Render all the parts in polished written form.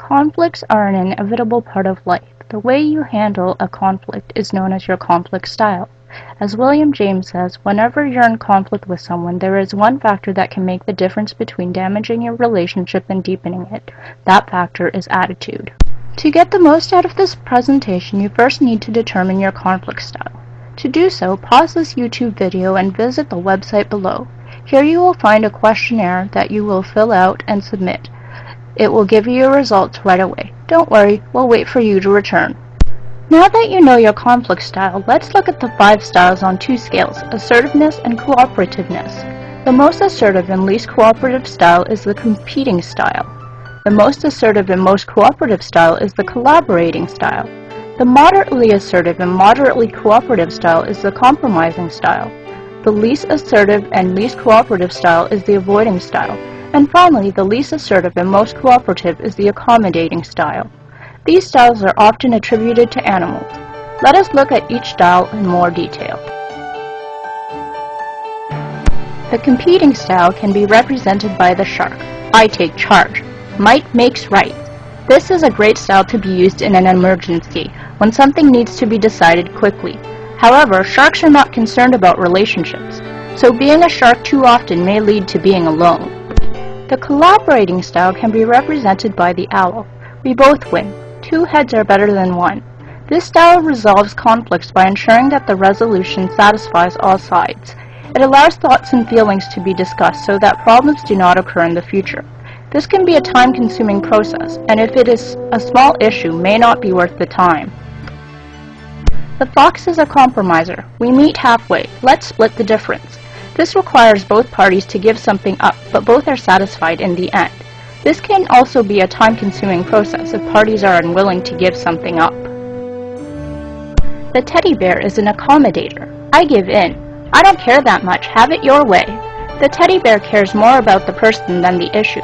Conflicts are an inevitable part of life. The way you handle a conflict is known as your conflict style. As William James says, whenever you're in conflict with someone, there is one factor that can make the difference between damaging your relationship and deepening it. That factor is attitude. To get the most out of this presentation, you first need to determine your conflict style. To do so, pause this YouTube video and visit the website below. Here you will find a questionnaire that you will fill out and submit. It will give you your results right away. Don't worry, we'll wait for you to return. Now that you know your conflict style, let's look at the 5 styles on 2 scales, assertiveness and cooperativeness. The most assertive and least cooperative style is the competing style. The most assertive and most cooperative style is the collaborating style. The moderately assertive and moderately cooperative style is the compromising style. The least assertive and least cooperative style is the avoiding style. And finally, the least assertive and most cooperative is the accommodating style. These styles are often attributed to animals. Let us look at each style in more detail. The competing style can be represented by the shark. I take charge. Might makes right. This is a great style to be used in an emergency, when something needs to be decided quickly. However, sharks are not concerned about relationships, so being a shark too often may lead to being alone. The collaborating style can be represented by the owl. We both win. 2 heads are better than 1. This style resolves conflicts by ensuring that the resolution satisfies all sides. It allows thoughts and feelings to be discussed so that problems do not occur in the future. This can be a time-consuming process, and if it is a small issue, may not be worth the time. The fox is a compromiser. We meet halfway. Let's split the difference. This requires both parties to give something up, but both are satisfied in the end. This can also be a time-consuming process if parties are unwilling to give something up. The teddy bear is an accommodator. I give in. I don't care that much. Have it your way. The teddy bear cares more about the person than the issue.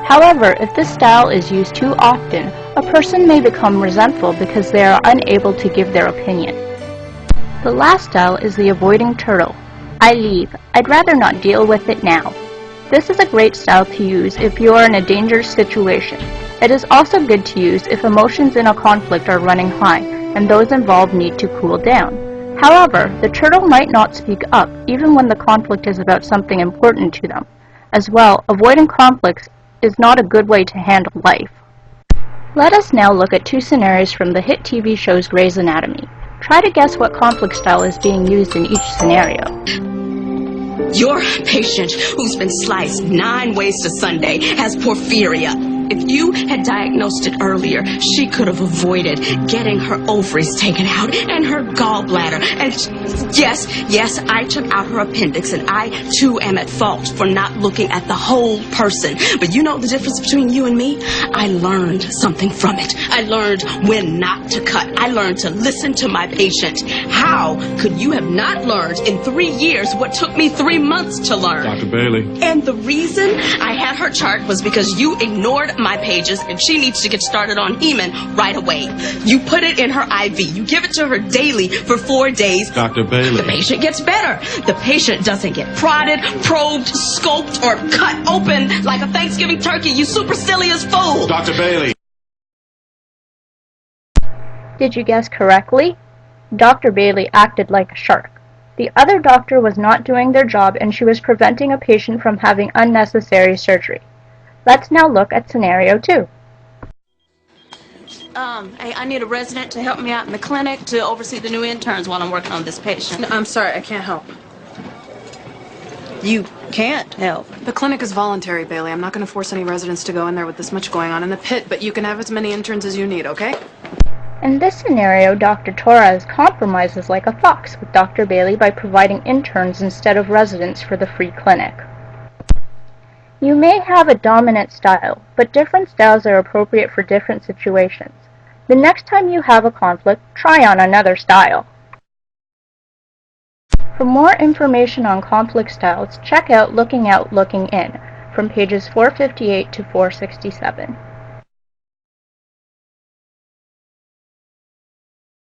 However, if this style is used too often, a person may become resentful because they are unable to give their opinion. The last style is the avoiding turtle. I leave. I'd rather not deal with it now. This is a great style to use if you are in a dangerous situation. It is also good to use if emotions in a conflict are running high and those involved need to cool down. However, the turtle might not speak up even when the conflict is about something important to them. As well, avoiding conflicts is not a good way to handle life. Let us now look at 2 scenarios from the hit TV show's Grey's Anatomy. Try to guess what conflict style is being used in each scenario. Your patient, who's been sliced 9 ways to Sunday, has porphyria. If you had diagnosed it earlier, she could have avoided getting her ovaries taken out and her gallbladder. And yes, I took out her appendix, and I, too, am at fault for not looking at the whole person. But you know the difference between you and me? I learned something from it. I learned when not to cut. I learned to listen to my patient. How could you have not learned in 3 years what took me 3 months to learn? Dr. Bailey. And the reason I had her chart was because you ignored my pages, and she needs to get started on Heman right away. You put it in her IV. You give it to her daily for 4 days. Dr. Bailey. The patient gets better. The patient doesn't get prodded, probed, scoped, or cut open like a Thanksgiving turkey, you supercilious fool. Dr. Bailey. Did you guess correctly? Dr. Bailey acted like a shark. The other doctor was not doing their job, and she was preventing a patient from having unnecessary surgery. Let's now look at scenario 2. Hey, I need a resident to help me out in the clinic to oversee the new interns while I'm working on this patient. No, I'm sorry, I can't help. You can't help. The clinic is voluntary, Bailey. I'm not going to force any residents to go in there with this much going on in the pit, but you can have as many interns as you need, okay? In this scenario, Dr. Torres compromises like a fox with Dr. Bailey by providing interns instead of residents for the free clinic. You may have a dominant style, but different styles are appropriate for different situations. The next time you have a conflict, try on another style. For more information on conflict styles, check out Looking Out, Looking In from pages 458 to 467.